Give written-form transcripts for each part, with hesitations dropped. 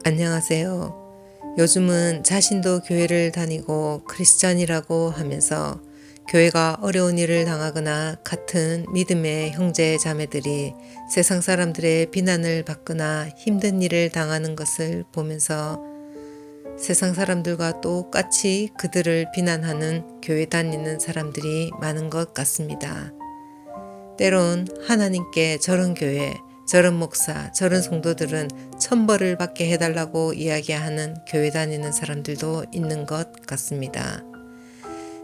안녕하세요. 요즘은 자신도 교회를 다니고 크리스찬이라고 하면서 교회가 어려운 일을 당하거나 같은 믿음의 형제 자매들이 세상 사람들의 비난을 받거나 힘든 일을 당하는 것을 보면서 세상 사람들과 똑같이 그들을 비난하는 교회 다니는 사람들이 많은 것 같습니다. 때론 하나님께 저런 교회, 저런 목사, 저런 성도들은 천벌을 받게 해달라고 이야기하는 교회 다니는 사람들도 있는 것 같습니다.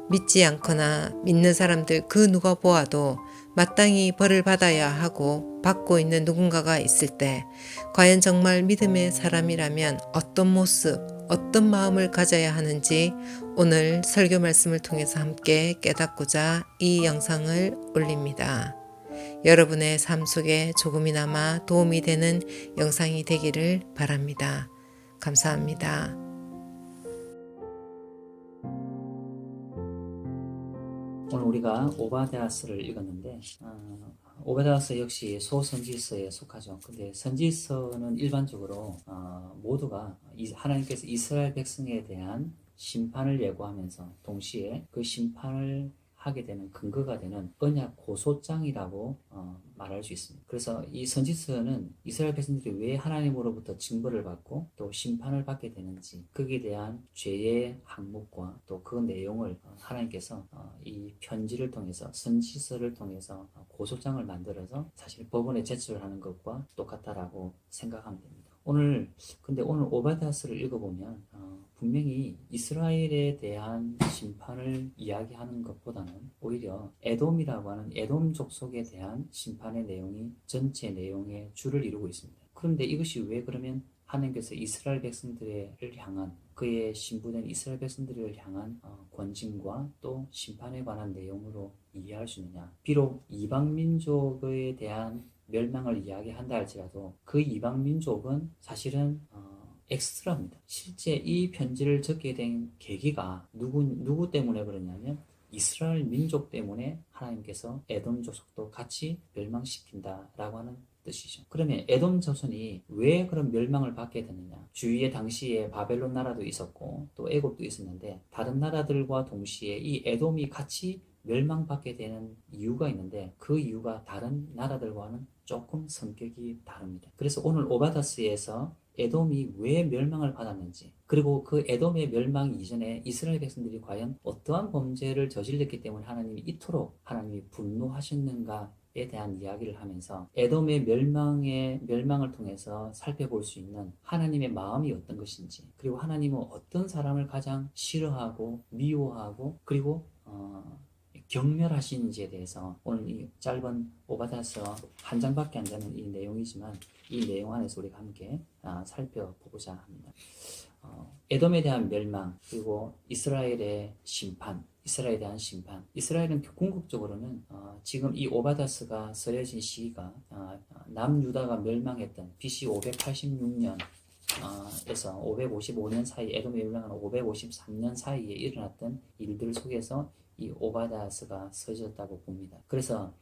믿지 않거나 믿는 사람들 그 누가 보아도 마땅히 벌을 받아야 하고 받고 있는 누군가가 있을 때 과연 정말 믿음의 사람이라면 어떤 모습, 어떤 마음을 가져야 하는지 오늘 설교 말씀을 통해서 함께 깨닫고자 이 영상을 올립니다. 여러분의 삶 속에 조금이나마 도움이 되는 영상이 되기를 바랍니다. 감사합니다. 오늘 우리가 오바댜서를 읽었는데 오바댜서 역시 소선지서에 속하죠. 근데 선지서는 일반적으로 모두가 하나님께서 이스라엘 백성에 대한 심판을 예고하면서 동시에 그 심판을 하게 되는 근거가 되는 언약 고소장이라고 말할 수 있습니다. 그래서 이 선지서는 이스라엘 백성들이 왜 하나님으로부터 징벌을 받고 또 심판을 받게 되는지 거기에 대한 죄의 항목과 또 그 내용을 하나님께서 이 편지를 통해서 선지서를 통해서 고소장을 만들어서 사실 법원에 제출하는 것과 똑같다라고 생각하면 됩니다. 근데 오늘 오바댜서를 읽어보면 분명히 이스라엘에 대한 심판을 이야기하는 것보다는 오히려 에돔이라고 하는 에돔 족속에 대한 심판의 내용이 전체 내용의 줄을 이루고 있습니다. 그런데 이것이 왜 그러면 하나님께서 이스라엘 백성들을 향한 그의 신부된 이스라엘 백성들을 향한 권징과 또 심판에 관한 내용으로 이해할 수 있느냐? 비록 이방 민족에 대한 멸망을 이야기한다 할지라도 그 이방 민족은 사실은 엑스트라입니다. 실제 이 편지를 적게 된 계기가 누구 때문에 그러냐면 이스라엘 민족 때문에 하나님께서 에돔 족속도 같이 멸망시킨다라고 하는 뜻이죠. 그러면 에돔 자손이 왜 그런 멸망을 받게 되느냐? 주위에 당시에 바벨론 나라도 있었고 또 애굽도 있었는데 다른 나라들과 동시에 이 에돔이 같이 멸망받게 되는 이유가 있는데 그 이유가 다른 나라들과는 조금 성격이 다릅니다. 그래서 오늘 오바댜서에서 에돔이 왜 멸망을 받았는지 그리고 그 에돔의 멸망 이전에 이스라엘 백성들이 과연 어떠한 범죄를 저질렀기 때문에 하나님이 이토록 하나님이 분노하셨는가에 대한 이야기를 하면서 에돔의 멸망을 통해서 살펴볼 수 있는 하나님의 마음이 어떤 것인지 그리고 하나님은 어떤 사람을 가장 싫어하고 미워하고 그리고 경멸하시는지에 대해서 오늘 이 짧은 오바댜서 한 장밖에 안 되는 이 내용이지만 이 내용 안에서 우리가 함께 살펴보고자 합니다. 에돔에 대한 멸망 그리고 이스라엘의 심판 이스라엘에 대한 심판. 이스라엘은 궁극적으로는 지금 이 오바댜서가 쓰여진 시기가 남유다가 멸망했던 BC 586년 에서 555년 사이 에돔이 멸망한 553년 사이에 일어났던 일들 속에서 이 오바댜서가 써졌다고 봅니다. 그래서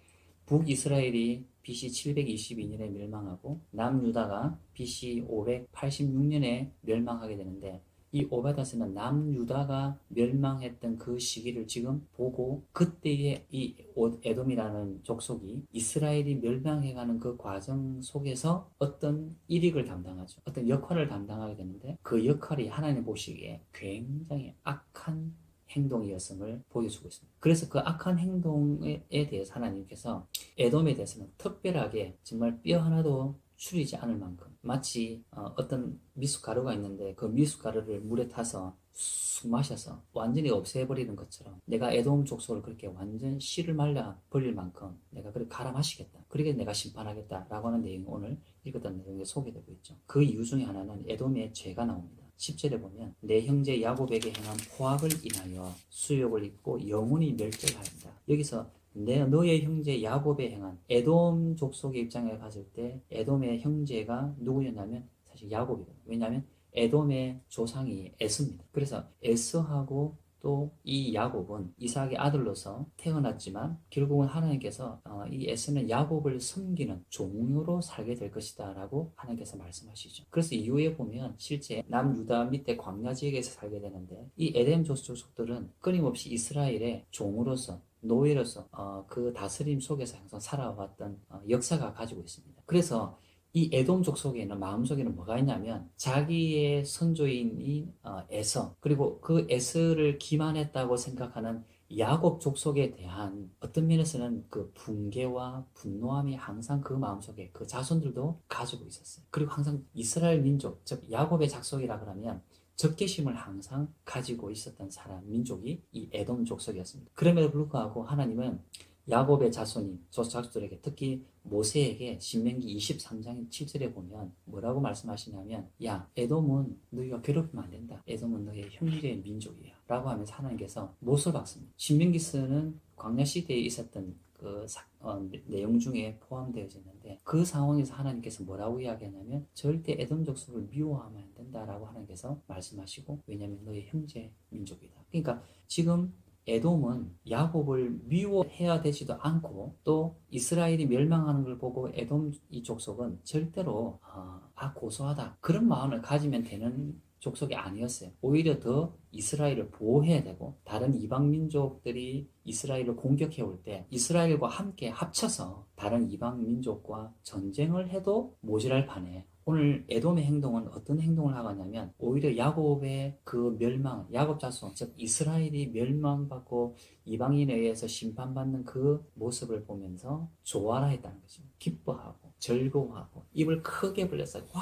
북이스라엘이 BC 722년에 멸망하고 남유다가 BC 586년에 멸망하게 되는데 이 오바댜서는 남유다가 멸망했던 그 시기를 지금 보고 그때의 이 에돔이라는 족속이 이스라엘이 멸망해가는 그 과정 속에서 어떤 일익을 담당하죠. 어떤 역할을 담당하게 되는데 그 역할이 하나님 보시기에 굉장히 악한 행동이었음을 보여주고 있습니다. 그래서 그 악한 행동에 대해서 하나님께서 에돔에 대해서는 특별하게 정말 뼈 하나도 추리지 않을 만큼 마치 어떤 미숫가루가 있는데 그 미숫가루를 물에 타서 쑥 마셔서 완전히 없애버리는 것처럼 내가 에돔 족속을 그렇게 완전 씨를 말라 버릴 만큼 내가 그렇게 갈아 마시겠다. 그렇게 내가 심판하겠다라고 하는 내용이 오늘 읽었던 내용에 소개되고 있죠. 그 이유 중에 하나는 에돔의 죄가 나옵니다. 10절에 보면 내 형제 야곱에게 행한 포악을 인하여 수욕을 입고 영원히 멸절하였다. 여기서 너의 형제 야곱에 행한 에돔 족속의 입장에 봤을 때 에돔의 형제가 누구였냐면 사실 야곱이거든요. 왜냐하면 에돔의 조상이 에스입니다. 그래서 에스하고 또 이 야곱은 이삭의 아들로서 태어났지만 결국은 하나님께서 이 에서는 야곱을 섬기는 종으로 살게 될 것이다 라고 하나님께서 말씀하시죠. 그래서 이후에 보면 실제 남유다 밑에 광야 지역에서 살게 되는데 이 에덴 족속들은 끊임없이 이스라엘의 종으로서 노예로서 그 다스림 속에서 항상 살아왔던 역사가 가지고 있습니다. 그래서 이 에돔 족속에는 마음속에는 뭐가 있냐면 자기의 선조인인 에서 그리고 그 에서를 기만했다고 생각하는 야곱 족속에 대한 어떤 면에서는 그 붕괴와 분노함이 항상 그 마음속에 그 자손들도 가지고 있었어요. 그리고 항상 이스라엘 민족 즉 야곱의 족속이라 그러면 적개심을 항상 가지고 있었던 사람 민족이 이 에돔 족속이었습니다. 그럼에도 불구하고 하나님은 야곱의 자손인 저 자손들에게 특히 모세에게 신명기 23장 7절에 보면 뭐라고 말씀하시냐면 야 에돔은 너희가 괴롭히면 안 된다. 에돔은 너희의 형제의 민족이야 라고 하면서 하나님께서 못을 박습니다. 신명기서는 광야 시대에 있었던 그 내용 중에 포함되어져 있는데 그 상황에서 하나님께서 뭐라고 이야기하냐면 절대 에돔 족속을 미워하면 안 된다라고 하나님께서 말씀하시고 왜냐하면 너희 형제 민족이다. 그러니까 지금 에돔은 야곱을 미워해야 되지도 않고 또 이스라엘이 멸망하는 걸 보고 에돔 이 족속은 절대로 고소하다 그런 마음을 가지면 되는 족속이 아니었어요. 오히려 더 이스라엘을 보호해야 되고 다른 이방 민족들이 이스라엘을 공격해 올 때 이스라엘과 함께 합쳐서 다른 이방 민족과 전쟁을 해도 모자랄 판에 오늘 에돔의 행동은 어떤 행동을 하냐면 오히려 야곱의 그 멸망, 야곱 자손, 즉 이스라엘이 멸망받고 이방인에 의해서 심판받는 그 모습을 보면서 좋아라 했다는 거죠. 기뻐하고 즐거워하고 입을 크게 벌려서 와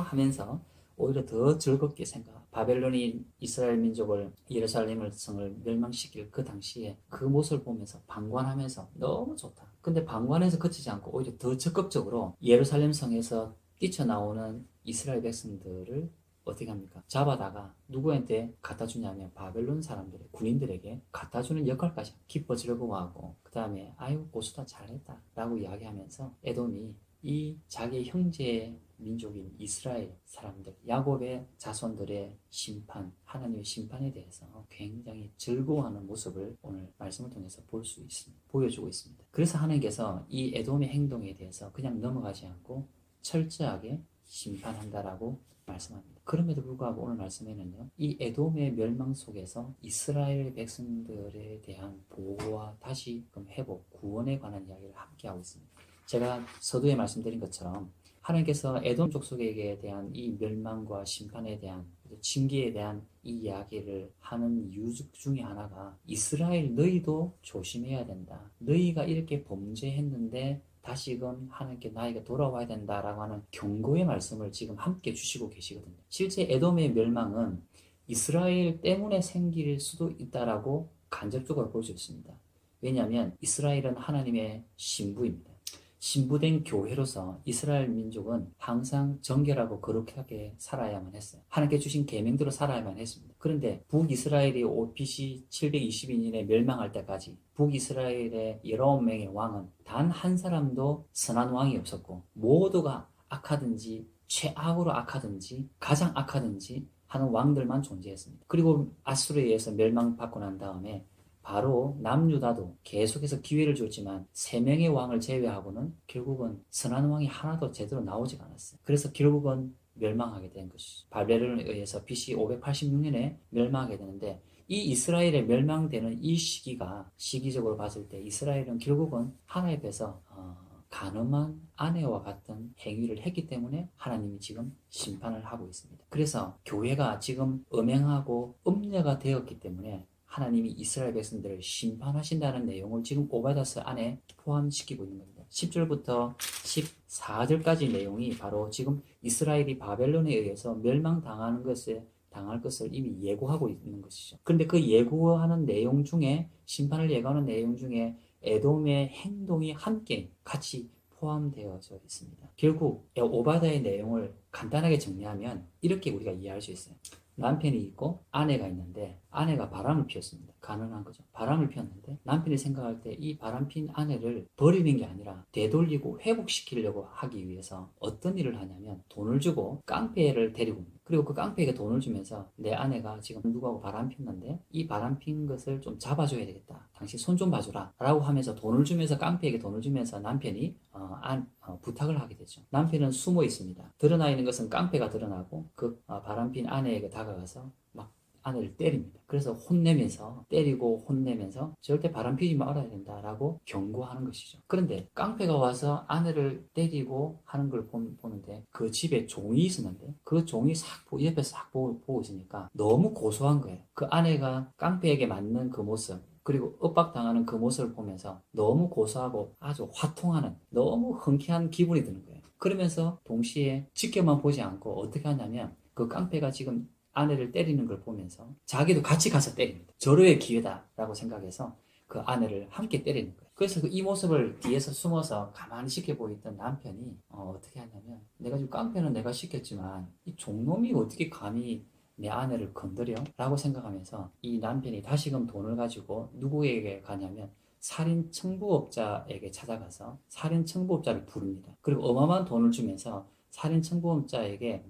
하면서 오히려 더 즐겁게 생각하고 바벨론이 이스라엘 민족을 예루살렘 성을 멸망시킬 그 당시에 그 모습을 보면서 방관하면서 너무 좋다. 근데 방관해서 그치지 않고 오히려 더 적극적으로 예루살렘 성에서 뛰쳐나오는 이스라엘 백성들을 어떻게 합니까? 잡아다가 누구한테 갖다 주냐면 바벨론 사람들의 군인들에게 갖다 주는 역할까지 기뻐 즐거워하고 그 다음에 아유 고수다 잘했다 라고 이야기하면서 에돔이 이 자기 형제 민족인 이스라엘 사람들 야곱의 자손들의 심판 하나님의 심판에 대해서 굉장히 즐거워하는 모습을 오늘 말씀을 통해서 볼 수 있습니다. 보여주고 있습니다. 그래서 하나님께서 이 에돔의 행동에 대해서 그냥 넘어가지 않고 철저하게 심판한다라고 말씀합니다. 그럼에도 불구하고 오늘 말씀에는요, 이 에돔의 멸망 속에서 이스라엘 백성들에 대한 보호와 다시금 회복, 구원에 관한 이야기를 함께 하고 있습니다. 제가 서두에 말씀드린 것처럼 하나님께서 에돔 족속에게 대한 이 멸망과 심판에 대한 징계에 대한 이 이야기를 하는 이유 중에 하나가 이스라엘 너희도 조심해야 된다. 너희가 이렇게 범죄했는데 다시금 하나님께 나에게 돌아와야 된다라고 하는 경고의 말씀을 지금 함께 주시고 계시거든요. 실제 에돔의 멸망은 이스라엘 때문에 생길 수도 있다라고 간접적으로 볼 수 있습니다. 왜냐하면 이스라엘은 하나님의 신부입니다. 신부된 교회로서 이스라엘 민족은 항상 정결하고 거룩하게 살아야만 했어요. 하나님께 주신 계명대로 살아야만 했습니다. 그런데 북이스라엘이 BC 722년에 멸망할 때까지 북이스라엘의 19명의 왕은 단 한 사람도 선한 왕이 없었고 모두가 악하든지 최악으로 악하든지 가장 악하든지 하는 왕들만 존재했습니다. 그리고 아수르에 의해서 멸망받고 난 다음에 바로 남유다도 계속해서 기회를 줬지만 3명의 왕을 제외하고는 결국은 선한 왕이 하나도 제대로 나오지가 않았어요. 그래서 결국은 멸망하게 된 것이죠. 바벨론에 의해서 BC 586년에 멸망하게 되는데 이 이스라엘의 멸망되는 이 시기적으로 봤을 때 이스라엘은 결국은 하나님께서 간음한 아내와 같은 행위를 했기 때문에 하나님이 지금 심판을 하고 있습니다. 그래서 교회가 지금 음행하고 음녀가 되었기 때문에 하나님이 이스라엘 백성들을 심판하신다는 내용을 지금 오바댜서 안에 포함시키고 있는 겁니다. 10절부터 14절까지 내용이 바로 지금 이스라엘이 바벨론에 의해서 멸망당할 것을 이미 예고하고 있는 것이죠. 그런데 그 예고하는 내용 중에 심판을 예고하는 내용 중에 에돔의 행동이 함께 같이 포함되어져 있습니다. 결국 오바댜의 내용을 간단하게 정리하면 이렇게 우리가 이해할 수 있어요. 남편이 있고 아내가 있는데 아내가 바람을 피웠습니다. 가능한 거죠. 바람을 피웠는데 남편이 생각할 때 이 바람 핀 아내를 버리는 게 아니라 되돌리고 회복시키려고 하기 위해서 어떤 일을 하냐면 돈을 주고 깡패를 데리고 옵니다. 그리고 그 깡패에게 돈을 주면서 내 아내가 지금 누구하고 바람 폈는데 이 바람 핀 것을 좀 잡아줘야 되겠다. 당신 손 좀 봐주라. 라고 하면서 돈을 주면서 깡패에게 돈을 주면서 남편이 부탁을 하게 되죠. 남편은 숨어 있습니다. 드러나 있는 것은 깡패가 드러나고 그 바람핀 아내에게 다가가서 막 아내를 때립니다. 그래서 혼내면서 때리고 혼내면서 절대 바람 피지 말아야 된다라고 경고하는 것이죠. 그런데 깡패가 와서 아내를 때리고 하는 걸 보는데 그 집에 종이 있었는데 그 종이 옆에서 싹 보고 있으니까 너무 고소한 거예요. 그 아내가 깡패에게 맞는 그 모습 그리고 윽박당하는 그 모습을 보면서 너무 고소하고 아주 화통하는 너무 흔쾌한 기분이 드는 거예요. 그러면서 동시에 지켜만 보지 않고 어떻게 하냐면 그 깡패가 지금 아내를 때리는 걸 보면서 자기도 같이 가서 때립니다. 절호의 기회다라고 생각해서 그 아내를 함께 때리는 거예요. 그래서 이 모습을 뒤에서 숨어서 가만히 지켜보고 있던 남편이 어떻게 하냐면 내가 지금 깡패는 내가 시켰지만 이 종놈이 어떻게 감히 내 아내를 건드려? 라고 생각하면서 이 남편이 다시금 돈을 가지고 누구에게 가냐면 살인 청부업자에게 찾아가서 살인 청부업자를 부릅니다. 그리고 어마어마한 돈을 주면서 살인 청부업자에게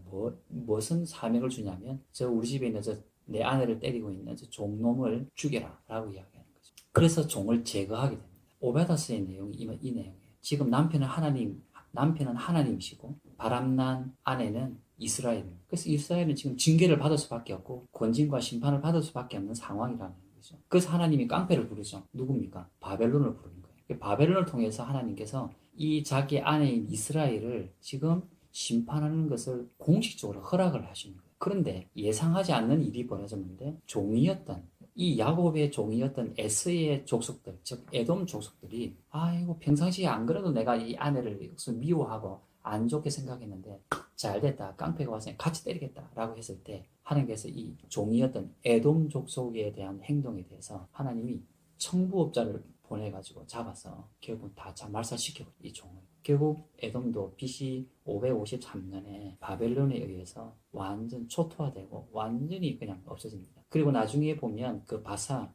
무슨 사명을 주냐면 우리 집에 있는 내 아내를 때리고 있는 종놈을 죽여라 라고 이야기하는 거죠. 그래서 종을 제거하게 됩니다. 오베다스의 내용이 이 내용이에요. 지금 남편은 하나님이시고 바람난 아내는 이스라엘입니다. 그래서 이스라엘은 지금 징계를 받을 수밖에 없고 권징과 심판을 받을 수밖에 없는 상황이라는 거죠. 그래서 하나님이 깡패를 부르죠. 누굽니까? 바벨론을 부르는 거예요. 바벨론을 통해서 하나님께서 이 자기 아내인 이스라엘을 지금 심판하는 것을 공식적으로 허락을 하시는 거예요. 그런데 예상하지 않는 일이 벌어졌는데 이 야곱의 종이었던 에스의 족속들, 즉 에돔 족속들이 아이고 평상시에 안 그래도 내가 이 아내를 미워하고 안 좋게 생각했는데 잘됐다. 깡패가 와서 같이 때리겠다라고 했을 때 하나님께서 이 종이었던 에돔 족속에 대한 행동에 대해서 하나님이 청부업자를 보내가지고 잡아서 결국 다 말살시켜버려요. 이 종을. 결국 에돔도 BC 553년에 바벨론에 의해서 완전 초토화되고 완전히 그냥 없어집니다. 그리고 나중에 보면 그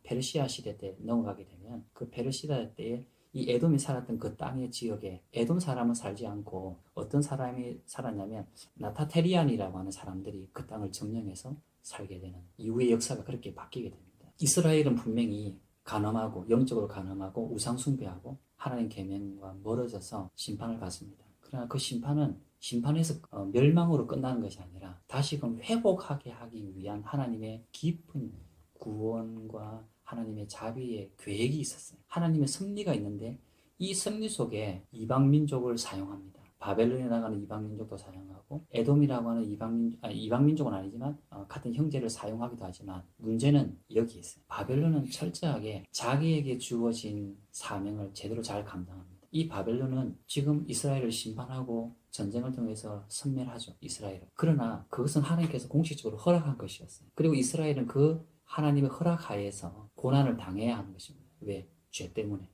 페르시아 시대 때 넘어가게 되면 그 페르시아 때에 이 에돔이 살았던 그 땅의 지역에 에돔 사람은 살지 않고 어떤 사람이 살았냐면 나타테리안이라고 하는 사람들이 그 땅을 점령해서 살게 되는 이후의 역사가 그렇게 바뀌게 됩니다. 이스라엘은 분명히 가늠하고 영적으로 가늠하고 우상 숭배하고 하나님 계명과 멀어져서 심판을 받습니다. 그러나 그 심판에서 멸망으로 끝나는 것이 아니라 다시금 회복하게 하기 위한 하나님의 깊은 구원과 하나님의 자비의 계획이 있었어요. 하나님의 섭리가 있는데 이 섭리 속에 이방 민족을 사용합니다. 바벨론에 나가는 이방 민족도 사용하고 에돔이라고 하는 이방 민족은 아니지만 같은 형제를 사용하기도 하지만 문제는 여기 있어요. 바벨론은 철저하게 자기에게 주어진 사명을 제대로 잘 감당합니다. 이 바벨론은 지금 이스라엘을 심판하고 전쟁을 통해서 섬멸하죠. 이스라엘을. 그러나 그것은 하나님께서 공식적으로 허락한 것이었어요. 그리고 이스라엘은 그 하나님의 허락하에서 고난을 당해야 하는 것입니다. 왜? 죄 때문에.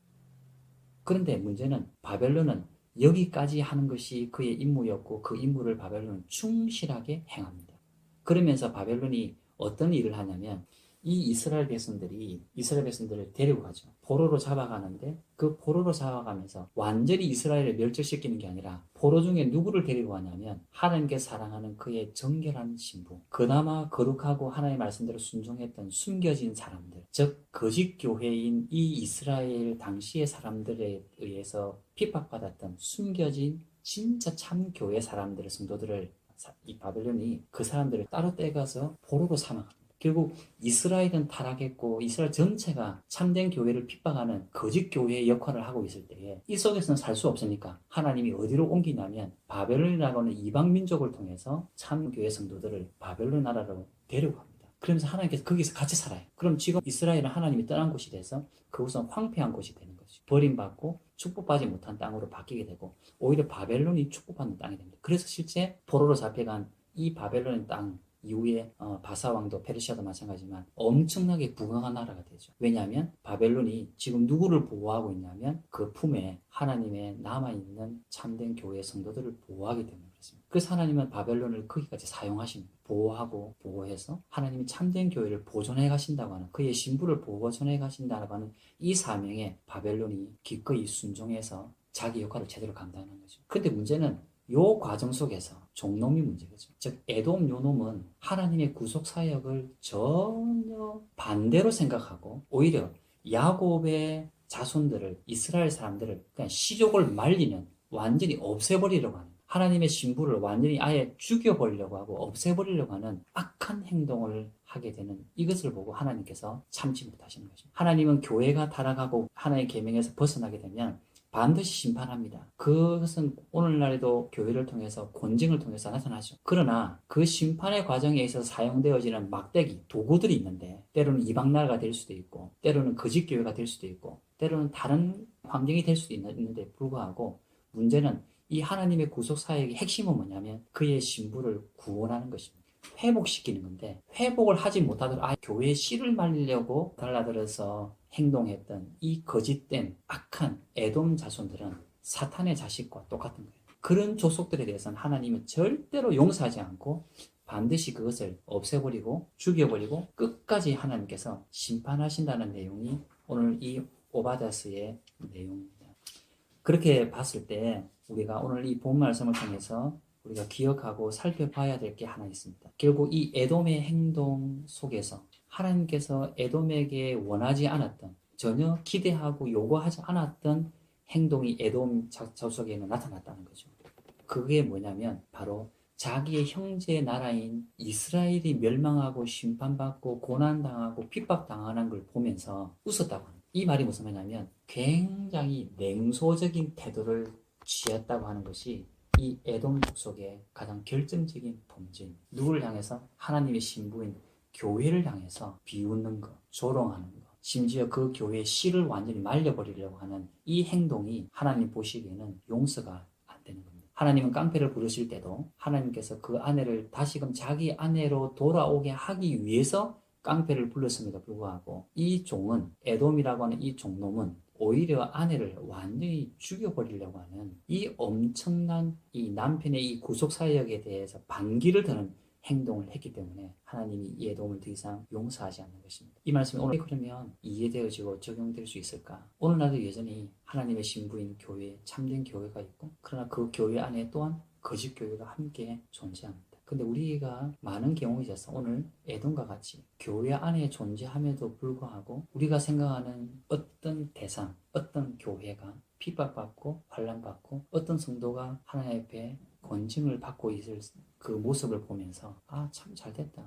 그런데 문제는 바벨론은 여기까지 하는 것이 그의 임무였고 그 임무를 바벨론은 충실하게 행합니다. 그러면서 바벨론이 어떤 일을 하냐면 이 이스라엘 백성들을 데리고 가죠. 포로로 잡아가는데 그 포로로 잡아가면서 완전히 이스라엘을 멸절시키는 게 아니라 포로 중에 누구를 데리고 가냐면 하나님께 사랑하는 그의 정결한 신부, 그나마 거룩하고 하나님의 말씀대로 순종했던 숨겨진 사람들, 즉 거짓 교회인 이 이스라엘 당시의 사람들에 의해서 핍박받았던 숨겨진 진짜 참 교회 성도들을 이 바벨론이 그 사람들을 따로 떼가서 포로로 삼아갑니다. 결국 이스라엘은 타락했고 이스라엘 전체가 참된 교회를 핍박하는 거짓 교회의 역할을 하고 있을 때에 이 속에서는 살 수 없으니까 하나님이 어디로 옮기냐면 바벨론이라고 하는 이방 민족을 통해서 참교회 성도들을 바벨론 나라로 데려갑니다. 그러면서 하나님께서 거기서 같이 살아요. 그럼 지금 이스라엘은 하나님이 떠난 곳이 돼서 그곳은 황폐한 곳이 되는 거죠. 버림받고 축복받지 못한 땅으로 바뀌게 되고 오히려 바벨론이 축복받는 땅이 됩니다. 그래서 실제 포로로 잡혀간 이 바벨론의 땅 이후에 바사왕도 페르시아도 마찬가지지만 엄청나게 부강한 나라가 되죠. 왜냐하면 바벨론이 지금 누구를 보호하고 있냐면 그 품에 하나님의 남아있는 참된 교회 성도들을 보호하기 때문에 것입니다. 그래서 하나님은 바벨론을 거기까지 사용하십니다. 보호하고 보호해서 하나님이 참된 교회를 보존해 가신다고 하는, 그의 신부를 보존해 가신다고 하는 이 사명에 바벨론이 기꺼이 순종해서 자기 역할을 제대로 감당하는 거죠. 근데 문제는 요 과정 속에서 종놈이 문제겠죠. 즉 에돔 요놈은 하나님의 구속 사역을 전혀 반대로 생각하고 오히려 야곱의 자손들을, 이스라엘 사람들을 그냥 시족을 말리는, 완전히 없애버리려고 하는, 하나님의 신부를 완전히 아예 죽여버리려고 하고 없애버리려고 하는 악한 행동을 하게 되는 이것을 보고 하나님께서 참지 못하시는 것입니다. 하나님은 교회가 타락하고 하나님의 계명에서 벗어나게 되면 반드시 심판합니다. 그것은 오늘날에도 교회를 통해서 권징을 통해서 나타나죠. 그러나 그 심판의 과정에 있어서 사용되어지는 막대기, 도구들이 있는데 때로는 이방나라가 될 수도 있고 때로는 거짓교회가 될 수도 있고 때로는 다른 환경이 될 수도 있는데 불구하고 문제는 이 하나님의 구속사역의 핵심은 뭐냐면 그의 신부를 구원하는 것입니다. 회복시키는 건데 회복을 하지 못하더라도 교회의 씨를 말리려고 달라들어서 행동했던 이 거짓된 악한 에돔 자손들은 사탄의 자식과 똑같은 거예요. 그런 족속들에 대해서는 하나님은 절대로 용서하지 않고 반드시 그것을 없애버리고 죽여버리고 끝까지 하나님께서 심판하신다는 내용이 오늘 이 오바댜서의 내용입니다. 그렇게 봤을 때 우리가 오늘 이 본 말씀을 통해서 우리가 기억하고 살펴봐야 될 게 하나 있습니다. 결국 이 에돔의 행동 속에서 하나님께서 에돔에게 원하지 않았던, 전혀 기대하고 요구하지 않았던 행동이 에돔 족속에는 나타났다는 거죠. 그게 뭐냐면 바로 자기의 형제 나라인 이스라엘이 멸망하고 심판받고 고난당하고 핍박당하는 걸 보면서 웃었다고 합니다. 이 말이 무슨 말이냐면 굉장히 냉소적인 태도를 취했다고 하는 것이 이 에돔 족속의 가장 결정적인 범죄입니다. 누구를 향해서? 하나님의 신부인 교회를 향해서 비웃는 것, 조롱하는 것, 심지어 그 교회의 씨를 완전히 말려버리려고 하는 이 행동이 하나님 보시기에는 용서가 안 되는 겁니다. 하나님은 깡패를 부르실 때도 하나님께서 그 아내를 다시금 자기 아내로 돌아오게 하기 위해서 깡패를 불렀음에도 불구하고 이 종은, 에돔이라고 하는 이 종놈은 오히려 아내를 완전히 죽여버리려고 하는 이 엄청난 이 남편의 이 구속사역에 대해서 반기를 드는 행동을 했기 때문에 하나님이 이 에돔을 더 이상 용서하지 않는 것입니다. 이 말씀이 오늘 그러면 이해되어지고 적용될 수 있을까? 오늘날도 여전히 하나님의 신부인 교회, 참된 교회가 있고 그러나 그 교회 안에 또한 거짓 교회가 함께 존재합니다. 근데 우리가 많은 경우에 있어서 오늘 에돔과 같이 교회 안에 존재함에도 불구하고 우리가 생각하는 어떤 대상, 어떤 교회가 핍박받고 환난받고 어떤 성도가 하나님 앞에 권징을 받고 있을 그 모습을 보면서 참 잘됐다.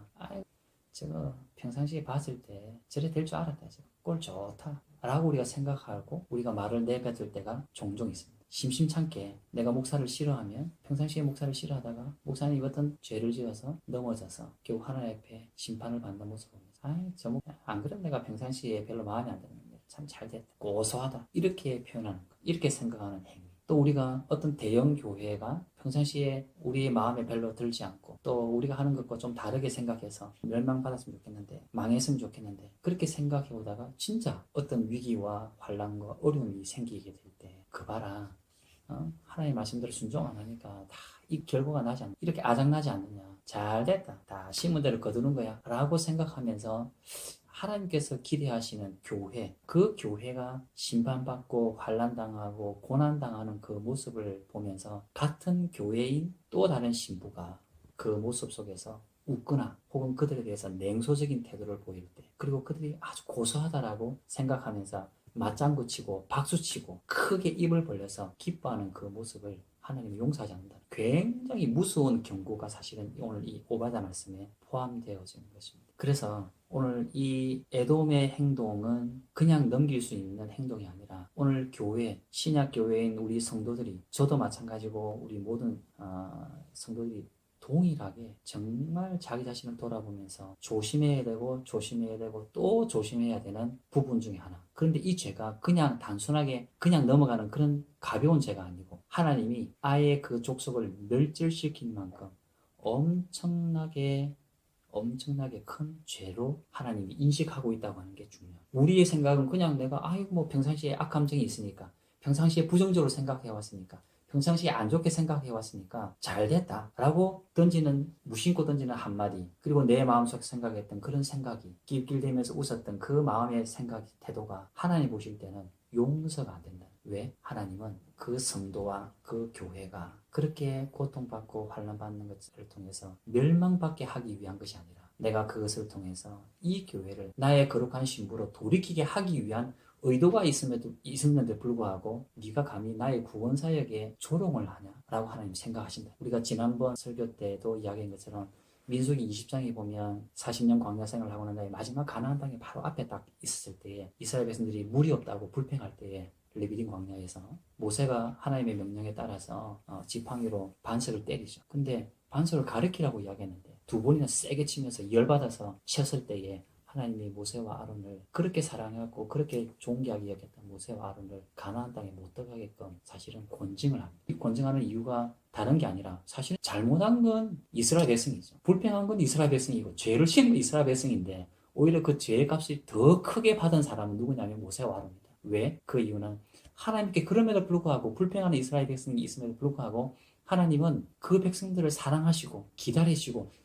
저거 평상시에 봤을 때 저래 될 줄 알았다. 꼴 좋다. 라고 우리가 생각하고 우리가 말을 내뱉을 때가 종종 있습니다. 심심찮게 내가 목사를 싫어하면 평상시에 목사를 싫어하다가 목사님이 어떤 죄를 지어서 넘어져서 결국 하나님 앞에 심판을 받는 모습을 보면서 안 그럼 내가 평상시에 별로 마음에 안 드는데 참 잘됐다. 고소하다. 이렇게 표현하는 것. 이렇게 생각하는 행위. 또 우리가 어떤 대형 교회가 평상시에 우리의 마음에 별로 들지 않고 또 우리가 하는 것과 좀 다르게 생각해서 멸망받았으면 좋겠는데 망했으면 좋겠는데 그렇게 생각해 보다가 진짜 어떤 위기와 환난과 어려움이 생기게 될 때 그 봐라 하나님의 말씀대로 순종 안 하니까 다 이 결과가 나지 않냐 이렇게 아작나지 않느냐 잘됐다 다 심은 대로 거두는 거야 라고 생각하면서 하나님께서 기대하시는 교회, 그 교회가 심판받고 환난당하고 고난당하는 그 모습을 보면서 같은 교회인 또 다른 신부가 그 모습 속에서 웃거나 혹은 그들에 대해서 냉소적인 태도를 보일 때 그리고 그들이 아주 고소하다라고 생각하면서 맞장구 치고 박수 치고 크게 입을 벌려서 기뻐하는 그 모습을 하나님이 용서하지 않는다. 굉장히 무서운 경고가 사실은 오늘 이 오바댜 말씀에 포함되어지는 것입니다. 그래서 오늘 이 에돔의 행동은 그냥 넘길 수 있는 행동이 아니라 오늘 교회, 신약교회인 우리 성도들이 저도 마찬가지고 우리 모든 성도들이 동일하게 정말 자기 자신을 돌아보면서 조심해야 되고 또 조심해야 되는 부분 중에 하나. 그런데 이 죄가 그냥 단순하게 그냥 넘어가는 그런 가벼운 죄가 아니고 하나님이 아예 그 족속을 멸절시킨 만큼 엄청나게 큰 죄로 하나님이 인식하고 있다고 하는 게 중요해요. 우리의 생각은 그냥 내가 뭐 평상시에 악감정이 있으니까 평상시에 부정적으로 생각해 왔으니까 평상시에 안 좋게 생각해 왔으니까 잘 됐다라고 무심코 던지는 한마디, 그리고 내 마음속에 생각했던 그런 생각이 낄낄대면서 웃었던 그 마음의 생각, 태도가 하나님 보실 때는 용서가 안 된다. 왜? 하나님은 그 성도와 그 교회가 그렇게 고통받고 환난받는 것을 통해서 멸망받게 하기 위한 것이 아니라 내가 그것을 통해서 이 교회를 나의 거룩한 신부로 돌이키게 하기 위한 의도가 있었는데 불구하고 네가 감히 나의 구원 사역에 조롱을 하냐라고 하나님 생각하신다. 우리가 지난번 설교 때도 이야기한 것처럼 민수기 20장에 보면 40년 광야 생활을 하고 난 다음에 마지막 가나안 땅이 바로 앞에 딱 있었을 때에 이스라엘 백성들이 물이 없다고 불평할 때에 레비딘 광야에서 모세가 하나님의 명령에 따라서 지팡이로 반석을 때리죠. 근데 반석을 가리키라고 이야기했는데 두 번이나 세게 치면서 열받아서 쳤을 때에 하나님이 모세와 아론을 그렇게 사랑하고 그렇게 존귀하게 여겼던 모세와 아론을 가나안 땅에 못 들어가게끔 사실은 권징을 합니다. 이 권징하는 이유가 다른 게 아니라 사실 잘못한 건 이스라엘 백성이죠. 불평한 건 이스라엘 백성이고 죄를 지은 건 이스라엘 백성인데 오히려 그 죄의 값이 더 크게 받은 사람은 누구냐면 모세와 아론입니다. 왜? 그 이유는 하나님께 그럼에도 불구하고 불평하는 이스라엘 백성이 있음에도 불구하고 하나님은 그 백성들을 사랑하시고 기다리시고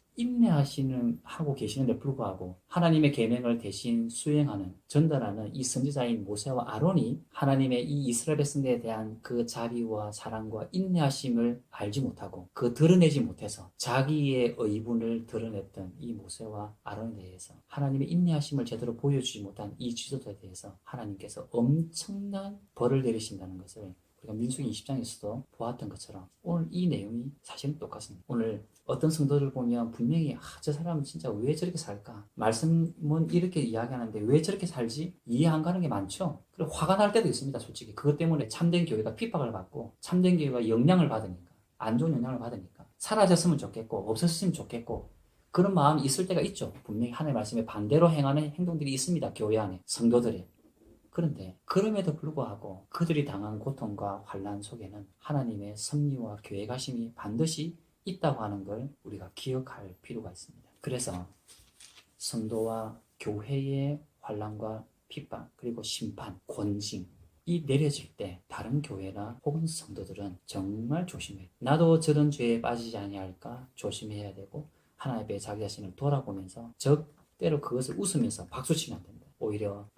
하고 계시는데 불구하고 하나님의 계명을 대신 수행하는, 전달하는 이 선지자인 모세와 아론이 하나님의 이 이스라엘 백성들에 대한 그 자비와 사랑과 인내하심을 알지 못하고 드러내지 못해서 자기의 의분을 드러냈던 이 모세와 아론에 대해서 하나님의 인내하심을 제대로 보여주지 못한 이 지도자에 대해서 하나님께서 엄청난 벌을 내리신다는 것을 우리가 민수기 20장에서도 보았던 것처럼 오늘 이 내용이 사실은 똑같습니다. 오늘 어떤 성도들 보면 분명히 저 사람은 진짜 왜 저렇게 살까? 말씀은 이렇게 이야기하는데 왜 저렇게 살지? 이해 안 가는 게 많죠? 그리고 화가 날 때도 있습니다, 솔직히. 그것 때문에 참된 교회가 핍박을 받고 참된 교회가 영향을 받으니까, 안 좋은 영향을 받으니까 사라졌으면 좋겠고 없었으면 좋겠고 그런 마음이 있을 때가 있죠. 분명히 하나님의 말씀에 반대로 행하는 행동들이 있습니다, 교회 안에, 성도들이. 그런데 그럼에도 불구하고 그들이 당한 고통과 환난 속에는 하나님의 섭리와 계획하심이 반드시 있다고 하는 걸 우리가 기억할 필요가 있습니다. 그래서 성도와 교회의 환난과 핍박, 그리고 심판, 권징 이 내려질 때 다른 교회나 혹은 성도들은 정말 조심해야 돼. 나도 저런 죄에 빠지지 아니할까 조심해야 되고 하나님 앞에 자기 자신을 돌아보면서 적대로 그것을 웃으면서 박수치면 안 된다. 오히려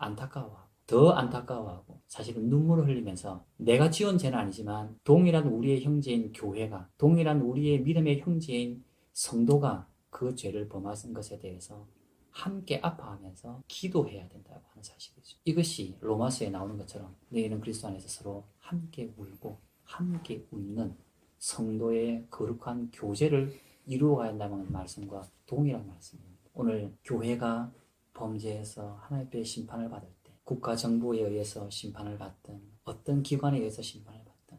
더 안타까워하고 사실은 눈물을 흘리면서 내가 지은 죄는 아니지만 동일한 우리의 형제인 교회가, 동일한 우리의 믿음의 형제인 성도가 그 죄를 범한 것에 대해서 함께 아파하면서 기도해야 된다고 하는 사실이죠. 이것이 로마서에 나오는 것처럼 너희는 그리스도 안에서 서로 함께 울고 함께 웃는 성도의 거룩한 교제를 이루어가야 한다는 말씀과 동일한 말씀입니다. 오늘 교회가 범죄해서 하나님 앞에 심판을 받을 때 국가 정부에 의해서 심판을 받든 어떤 기관에 의해서 심판을 받든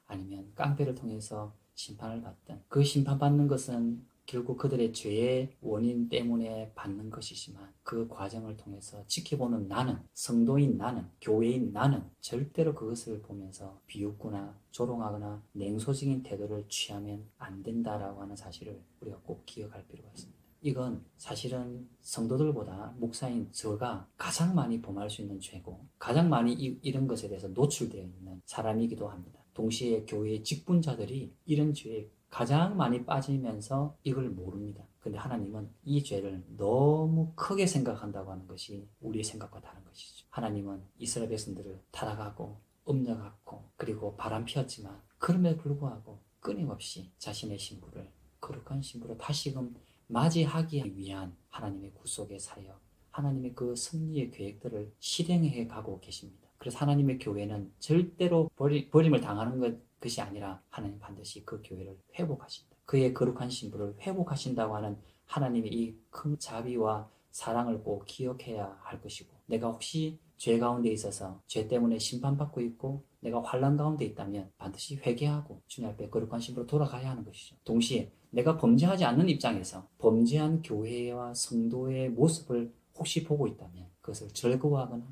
아니면 깡패를 통해서 심판을 받든 그 심판받는 것은 결국 그들의 죄의 원인 때문에 받는 것이지만 그 과정을 통해서 지켜보는 나는, 성도인 나는, 교회인 나는 절대로 그것을 보면서 비웃거나 조롱하거나 냉소적인 태도를 취하면 안 된다라고 하는 사실을 우리가 꼭 기억할 필요가 있습니다. 이건 사실은 성도들보다 목사인 저가 가장 많이 범할 수 있는 죄고 가장 많이 이런 것에 대해서 노출되어 있는 사람이기도 합니다. 동시에 교회의 직분자들이 이런 죄에 가장 많이 빠지면서 이걸 모릅니다. 근데 하나님은 이 죄를 너무 크게 생각한다고 하는 것이 우리의 생각과 다른 것이죠. 하나님은 이스라엘 백성들을 타락하고 음녀같고 그리고 바람 피웠지만 그럼에도 불구하고 끊임없이 자신의 신부를 거룩한 신부로 다시금 맞이하기 위한 하나님의 구속의 사역, 하나님의 그 섭리의 계획들을 실행해 가고 계십니다. 그래서 하나님의 교회는 절대로 버림을 당하는 것이 아니라 하나님 반드시 그 교회를 회복하신다. 그의 거룩한 신부를 회복하신다고 하는 하나님의 이 큰 자비와 사랑을 꼭 기억해야 할 것이고 내가 혹시 죄 가운데 있어서 죄 때문에 심판받고 있고 내가 환난 가운데 있다면 반드시 회개하고 주님 앞에 거룩한 신부로 돌아가야 하는 것이죠. 동시에 내가 범죄하지 않는 입장에서 범죄한 교회와 성도의 모습을 혹시 보고 있다면 그것을 즐거워하거나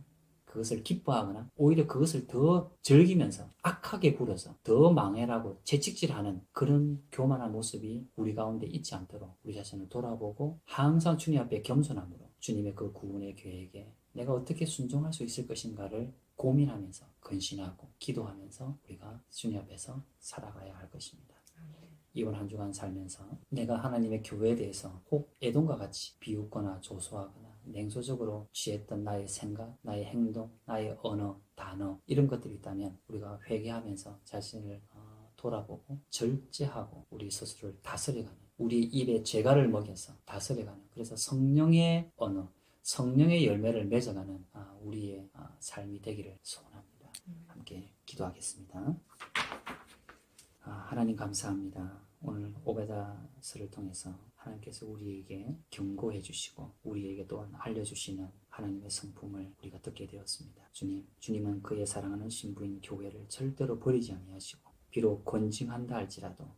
그것을 기뻐하거나 오히려 그것을 더 즐기면서 악하게 굴어서 더 망해라고 채찍질하는 그런 교만한 모습이 우리 가운데 있지 않도록 우리 자신을 돌아보고 항상 주님 앞에 겸손함으로 주님의 그 구원의 계획에 내가 어떻게 순종할 수 있을 것인가를 고민하면서 근신하고 기도하면서 우리가 주님 앞에서 살아가야 할 것입니다. 이번 한 주간 살면서 내가 하나님의 교회에 대해서 혹 에돔과 같이 비웃거나 조소하거나 냉소적으로 취했던 나의 생각, 나의 행동, 나의 언어, 단어 이런 것들이 있다면 우리가 회개하면서 자신을 돌아보고 절제하고 우리 스스로를 다스려가는, 우리 입에 죄가를 먹여서 다스려가는, 그래서 성령의 언어, 성령의 열매를 맺어가는 우리의 삶이 되기를 소원합니다. 함께 기도하겠습니다. 하나님 감사합니다. 오늘 오베다스를 통해서 하나님께서 우리에게 경고해 주시고 우리에게 또한 알려주시는 하나님의 성품을 우리가 듣게 되었습니다. 주님은 그의 사랑하는 신부인 교회를 절대로 버리지 아니하시고 비록 권징한다 할지라도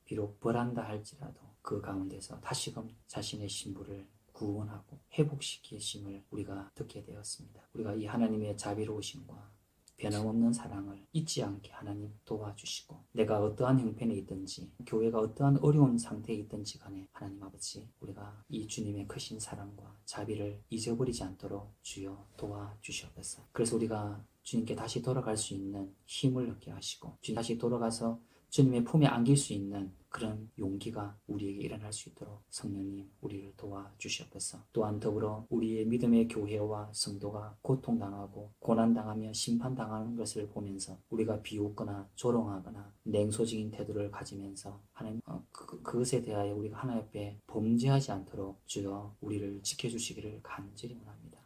비록 벌한다 할지라도 그 가운데서 다시금 자신의 신부를 구원하고 회복시키심을 우리가 듣게 되었습니다. 우리가 이 하나님의 자비로우심과 변함없는 사랑을 잊지 않게 하나님 도와주시고 내가 어떠한 형편에 있든지 교회가 어떠한 어려운 상태에 있든지 간에 하나님 아버지 우리가 이 주님의 크신 사랑과 자비를 잊어버리지 않도록 주여 도와주시옵소서. 그래서 우리가 주님께 다시 돌아갈 수 있는 힘을 얻게 하시고 주님 다시 돌아가서 주님의 품에 안길 수 있는 그런 용기가 우리에게 일어날 수 있도록 성령님 우리를 도와주시옵소서. 또한 더불어 우리의 믿음의 교회와 성도가 고통당하고 고난당하며 심판당하는 것을 보면서 우리가 비웃거나 조롱하거나 냉소적인 태도를 가지면서 하나님 그것에 대하여 우리가 하나님 앞에 범죄하지 않도록 주여 우리를 지켜주시기를 간절히 원합니다.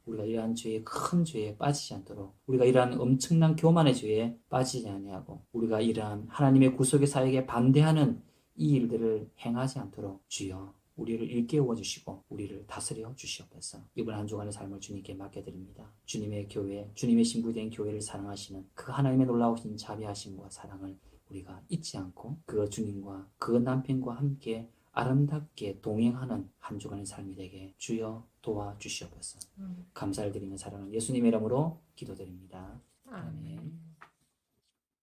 우리가 이러한 죄에 큰 죄에 빠지지 않도록 우리가 이러한 엄청난 교만의 죄에 빠지지 아니하고 우리가 이러한 하나님의 구속의 사역에 반대하는 이 일들을 행하지 않도록 주여 우리를 일깨워 주시고 우리를 다스려 주시옵소서. 이번 한 주간의 삶을 주님께 맡겨드립니다. 주님의 교회, 주님의 신부된 교회를 사랑하시는 그 하나님의 놀라우신 자비하심과 사랑을 우리가 잊지 않고 그 주님과 그 남편과 함께 아름답게 동행하는 한 주간의 삶이 되게 주여 도와주시옵소서. 감사를 드리며 사랑하는 예수님의 이름으로 기도드립니다. 아멘.